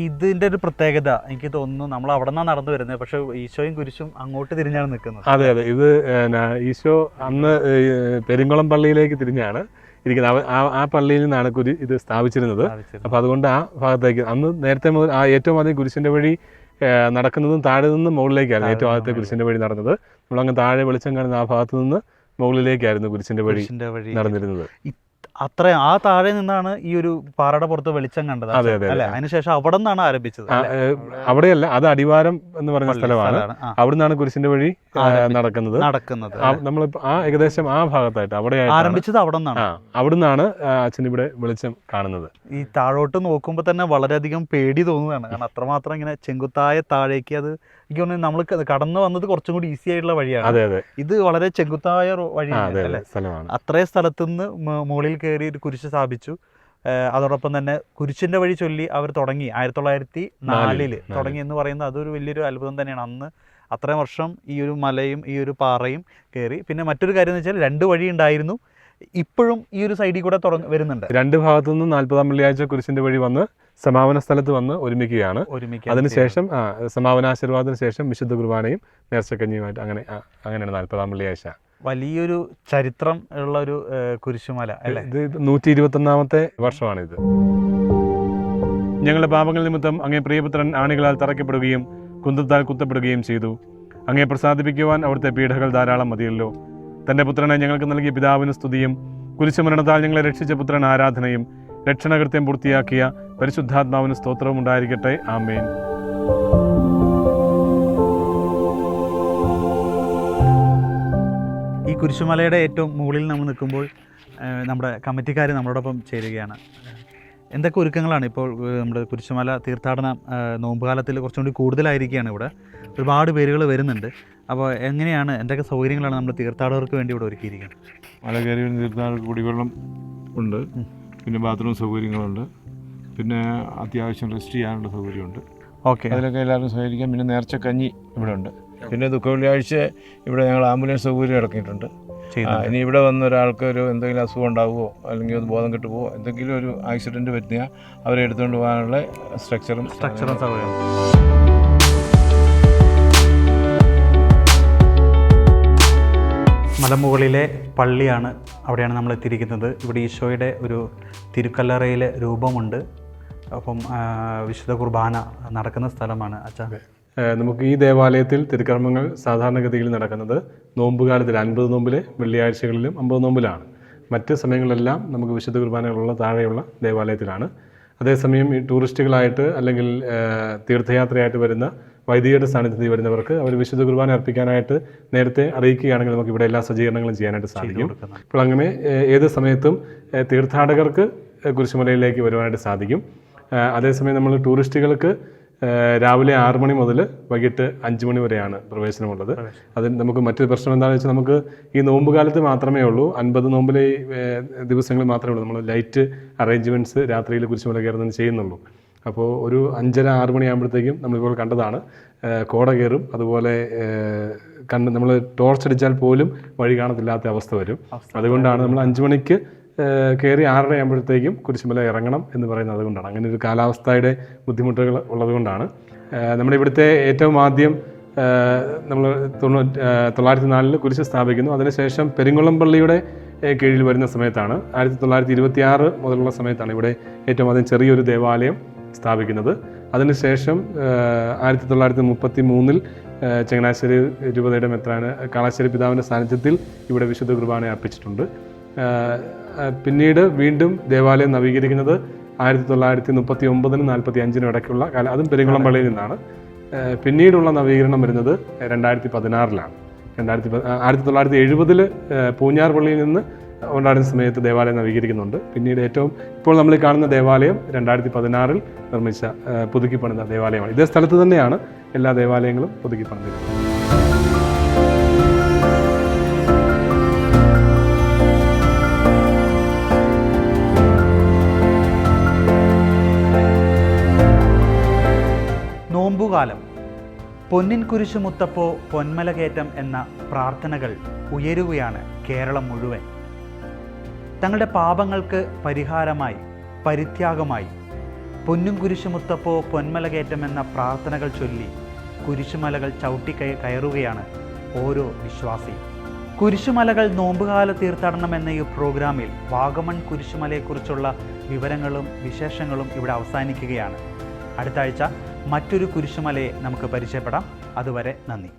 ഇതിന്റെ ഒരു പ്രത്യേകത എനിക്ക് തോന്നുന്നു, നമ്മൾ അവിടെ നിന്നാണ് നടന്നു വരുന്നത്, പക്ഷെ ഈശോയും കുരിശും അങ്ങോട്ട് തിരിഞ്ഞാണ് നിൽക്കുന്നത്. അതെ, ഇത് ഈശോ അന്ന് പെരുങ്കുളം പള്ളിയിലേക്ക് തിരിഞ്ഞാണ് ഇരിക്കുന്നത്. ആ പള്ളിയിൽ നിന്നാണ് ഇത് സ്ഥാപിച്ചിരുന്നത്. അപ്പോൾ അതുകൊണ്ട് ആ ഭാഗത്തേക്ക് അന്ന് നേരത്തെ മുതൽ ഏറ്റവും ആദ്യം കുരിശിന്റെ വഴി നടക്കുന്നതും താഴെ നിന്ന് മുകളിലേക്കായിരുന്നു ഏറ്റവും ആദ്യത്തെ കുരിശിന്റെ വഴി നടന്നത്. നമ്മളങ്ങ് താഴെ വെളിച്ചം കാണുന്ന ആ ഭാഗത്ത് നിന്ന് മുകളിലേക്കായിരുന്നു കുരിശിന്റെ വഴി നടന്നിരുന്നത്. അത്ര ആ താഴെ നിന്നാണ് ഈ ഒരു പാറയുടെ പുറത്ത് വെളിച്ചം കണ്ടത് അല്ലെ? അതിനുശേഷം അവിടെ നിന്നാണ് ആരംഭിച്ചത്. അവിടെയല്ല, അത് അടിവാരം എന്ന് പറയുന്ന സ്ഥലമാണ്. അവിടെ നിന്നാണ് കുരിശിന്റെ വഴി നടക്കുന്നത്. നമ്മളിപ്പോ ഏകദേശം ആ ഭാഗത്തായിട്ട് അവിടെ ആരംഭിച്ചത് അവിടെ നിന്നാണ്. അവിടെ നിന്നാണ് അച്ഛൻ ഇവിടെ വെളിച്ചം കാണുന്നത്. ഈ താഴോട്ട് നോക്കുമ്പോൾ തന്നെ വളരെയധികം പേടി തോന്നുന്നതാണ്. കാരണം അത്രമാത്രം ഇങ്ങനെ ചെങ്കുത്തായ താഴേക്ക് അത് എനിക്ക് തോന്നുന്നു നമ്മൾ കടന്നു വന്നത് കുറച്ചും കൂടി ഈസി ആയിട്ടുള്ള വഴിയാണ്. ഇത് വളരെ ചെങ്കുത്തായ വഴിയാണ്. അത്രയും സ്ഥലത്തുനിന്ന് മുകളിൽ കയറി ഒരു കുരിശ് സ്ഥാപിച്ചു. അതോടൊപ്പം തന്നെ കുരിശിന്റെ വഴി ചൊല്ലി അവർ തുടങ്ങി 1904 തുടങ്ങി എന്ന് പറയുന്നത് അതൊരു വലിയൊരു അത്ഭുതം തന്നെയാണ്. അന്ന് അത്രയും വർഷം ഈ ഒരു മലയും ഈ ഒരു പാറയും കയറി. പിന്നെ മറ്റൊരു കാര്യം എന്ന് വെച്ചാൽ 2 വഴി ഉണ്ടായിരുന്നു. ഇപ്പോഴും ഈ ഒരു സൈഡിൽ കൂടെ വരുന്നുണ്ട്. 2 ഭാഗത്തു നിന്നും 40-ാം വെള്ളിയാഴ്ച കുരിശിന്റെ വഴി വന്ന് സമാപന സ്ഥലത്ത് വന്ന് ഒരുമിക്കുകയാണ്. അതിനുശേഷം സമാപനാശീർവാദത്തിന് ശേഷം വിശുദ്ധ കുർബാനയും നേർച്ചക്കഞ്ഞിയുമായിട്ട് അങ്ങനെയാണ് 40-ാം വെള്ളിയാഴ്ച. വലിയൊരു ചരിത്രം ഉള്ള ഒരു കുരിശുമല അല്ലേ? ഇത് 121-ാമത്തെ വർഷമാണിത്. ഞങ്ങളുടെ പാപങ്ങൾ നിമിത്തം അങ്ങേ പ്രിയപുത്രൻ ആണികളാൽ തറയ്ക്കപ്പെടുകയും കുന്തത്താൽ കുത്തപ്പെടുകയും ചെയ്തു. അങ്ങേ പ്രസാദിപ്പിക്കുവാൻ അവിടുത്തെ പീഡകൾ ധാരാളം മതിയല്ലോ. തൻ്റെ പുത്രനെ ഞങ്ങൾക്ക് നൽകിയ പിതാവിന് സ്തുതിയും കുരിശുമരണത്താൽ ഞങ്ങളെ രക്ഷിച്ച പുത്രൻ ആരാധനയും രക്ഷണകൃത്യം പൂർത്തിയാക്കിയ പരിശുദ്ധാത്മാവിന് സ്തോത്രവും ഉണ്ടായിരിക്കട്ടെ. ആമേൻ. ഈ കുരിശുമലയുടെ ഏറ്റവും മുകളിൽ നമ്മൾ നിൽക്കുമ്പോൾ നമ്മുടെ കമ്മിറ്റിക്കാർ നമ്മളോടൊപ്പം ചേരുകയാണ്. എന്തൊക്കെ ഒരുക്കങ്ങളാണ് ഇപ്പോൾ നമ്മുടെ കുരിശുമല തീർത്ഥാടനം നോമ്പുകാലത്തിൽ കുറച്ചുകൂടി കൂടുതലായിരിക്കുകയാണ്. ഇവിടെ ഒരുപാട് പേരുകൾ വരുന്നുണ്ട്. അപ്പോൾ എങ്ങനെയാണ്, എന്തൊക്കെ സൗകര്യങ്ങളാണ് നമ്മൾ തീർത്ഥാടകർക്ക് വേണ്ടി ഇവിടെ ഒരുക്കിയിരിക്കുന്നത്? മല കയറി തീർത്ഥാടകർക്ക് കുടിവെള്ളം ഉണ്ട്, പിന്നെ ബാത്റൂം സൗകര്യങ്ങളുണ്ട്, പിന്നെ അത്യാവശ്യം റെസ്റ്റ് ചെയ്യാനുള്ള സൗകര്യമുണ്ട്. ഓക്കെ, അതിലൊക്കെ എല്ലാവരും സഹകരിക്കാം. പിന്നെ നേർച്ചക്കഞ്ഞി ഇവിടെ ഉണ്ട്. പിന്നെ ദുഃഖ വെള്ളിയാഴ്ച ഇവിടെ ഞങ്ങൾ ആംബുലൻസ് സൗകര്യം ഇറക്കിയിട്ടുണ്ട്. ഇനി ഇവിടെ വന്ന ഒരാൾക്ക് എന്തെങ്കിലും അസുഖം ഉണ്ടാവുമോ അല്ലെങ്കിൽ ഒന്ന് ബോധം കിട്ടുപോവോ എന്തെങ്കിലും ഒരു ആക്സിഡൻറ്റ് പറ്റിയാൽ അവരെ എടുത്തുകൊണ്ട് പോകാനുള്ള സ്ട്രക്ചറും സൗകര്യം. മലമുകളിലെ പള്ളിയാണ്, അവിടെയാണ് നമ്മൾ എത്തിയിരിക്കുന്നത്. ഇവിടെ ഈശോയുടെ ഒരു തിരുക്കല്ലറയിലെ രൂപമുണ്ട്. അപ്പം വിശുദ്ധ കുർബാന നടക്കുന്ന സ്ഥലമാണ് അച്ഛാ. നമുക്ക് ഈ ദേവാലയത്തിൽ തിരുക്കർമ്മങ്ങൾ സാധാരണഗതിയിൽ നടക്കുന്നത് നോമ്പുകാലത്തിൽ 50 നോമ്പിലെ വെള്ളിയാഴ്ചകളിലും 50 നോമ്പിലാണ്. മറ്റ് സമയങ്ങളിലെല്ലാം നമുക്ക് വിശുദ്ധ കുർബാനകളുള്ള താഴെയുള്ള ദേവാലയത്തിലാണ്. അതേസമയം ഈ ടൂറിസ്റ്റുകളായിട്ട് അല്ലെങ്കിൽ തീർത്ഥയാത്രയായിട്ട് വരുന്ന വൈദികരുടെ സാന്നിധ്യത്തിൽ വരുന്നവർക്ക് അവർ വിശുദ്ധ കുർബാന അർപ്പിക്കാനായിട്ട് നേരത്തെ അറിയിക്കുകയാണെങ്കിൽ നമുക്ക് ഇവിടെ എല്ലാ സജ്ജീകരണങ്ങളും ചെയ്യാനായിട്ട് സാധിക്കും. അപ്പോൾ അങ്ങനെ ഏത് സമയത്തും തീർത്ഥാടകർക്ക് കുരിശുമലയിലേക്ക് വരുവാനായിട്ട് സാധിക്കും. അതേസമയം നമ്മൾ ടൂറിസ്റ്റുകൾക്ക് രാവിലെ 6 മണി മുതൽ വൈകിട്ട് 5 മണി വരെയാണ് പ്രവേശനമുള്ളത്. അതിൽ നമുക്ക് മറ്റൊരു പ്രശ്നം എന്താണെന്ന് വെച്ചാൽ നമുക്ക് ഈ നോമ്പ് കാലത്ത് മാത്രമേ ഉള്ളൂ, 50 നോമ്പിലെ ദിവസങ്ങളിൽ മാത്രമേ ഉള്ളൂ നമ്മൾ ലൈറ്റ് അറേഞ്ച്മെൻറ്റ്സ് രാത്രിയിൽ കുരിശുമല കയറുന്നതിന് ചെയ്യുന്നുള്ളൂ. അപ്പോൾ ഒരു 5:30-6 മണിയാകുമ്പോഴത്തേക്കും നമ്മളിപ്പോൾ കണ്ടതാണ് കോട കയറും. അതുപോലെ നമ്മൾ ടോർച്ച് അടിച്ചാൽ പോലും വഴി കാണത്തില്ലാത്ത അവസ്ഥ വരും. അതുകൊണ്ടാണ് നമ്മൾ 5 മണിക്ക് കയറി 6:30 ആകുമ്പോഴത്തേക്കും കുരിശുമല ഇറങ്ങണം എന്ന് പറയുന്നത്. അതുകൊണ്ടാണ് അങ്ങനെ ഒരു കാലാവസ്ഥയുടെ ബുദ്ധിമുട്ടുകൾ ഉള്ളതുകൊണ്ടാണ്. നമ്മുടെ ഇവിടുത്തെ ഏറ്റവും ആദ്യം നമ്മൾ 1904 കുരിശ് സ്ഥാപിക്കുന്നു. അതിനുശേഷം പെരുങ്കുളം പള്ളിയുടെ കീഴിൽ വരുന്ന സമയത്താണ് 1926 മുതലുള്ള സമയത്താണ് ഇവിടെ ഏറ്റവും ആദ്യം ചെറിയൊരു ദേവാലയം സ്ഥാപിക്കുന്നത്. അതിനുശേഷം 1933 ചങ്ങനാശ്ശേരി രൂപതയുടെ മെത്രാന് കാളാശ്ശേരി പിതാവിൻ്റെ സാന്നിധ്യത്തിൽ ഇവിടെ വിശുദ്ധ കുർബാന അർപ്പിച്ചിട്ടുണ്ട്. പിന്നീട് വീണ്ടും ദേവാലയം നവീകരിക്കുന്നത് 1939-നും 1945-നും ഇടയ്ക്കുള്ള അതും പെരുങ്കുളം പള്ളിയിൽ നിന്നാണ്. പിന്നീടുള്ള നവീകരണം വരുന്നത് 2016-ലാണ്. 1970 പൂഞ്ഞാർ പള്ളിയിൽ നിന്ന് കൊണ്ടാടുന്ന സമയത്ത് ദേവാലയം നവീകരിക്കുന്നുണ്ട്. പിന്നീട് ഇപ്പോൾ നമ്മൾ കാണുന്ന ദേവാലയം 2016 നിർമ്മിച്ച പുതുക്കി പണിത ദേവാലയമാണ്. ഇതേ സ്ഥലത്ത് തന്നെയാണ് എല്ലാ ദേവാലയങ്ങളും പുതുക്കി പണിതിരുന്നത്. നോമ്പുകാലം, പൊന്നിൻ കുരിശു മുത്തപ്പോ പൊന്മല കയറ്റം എന്ന പ്രാർത്ഥനകൾ ഉയരുകയാണ് കേരളം മുഴുവൻ. തങ്ങളുടെ പാപങ്ങൾക്ക് പരിഹാരമായി, പരിത്യാഗമായി പൊന്നും കുരിശു മുത്തപ്പോ പൊന്മല കയറ്റം എന്ന പ്രാർത്ഥനകൾ ചൊല്ലി കുരിശുമലകൾ കയറുകയാണ് ഓരോ വിശ്വാസിയും. കുരിശുമലകൾ നോമ്പുകാല തീർത്ഥാടനം എന്ന ഈ പ്രോഗ്രാമിൽ വാഗമൺ കുരിശുമലയെക്കുറിച്ചുള്ള വിവരങ്ങളും വിശേഷങ്ങളും ഇവിടെ അവസാനിക്കുകയാണ്. അടുത്ത ആഴ്ച മറ്റൊരു കുരിശുമലയെ നമുക്ക് പരിചയപ്പെടാം. അതുവരെ നന്ദി.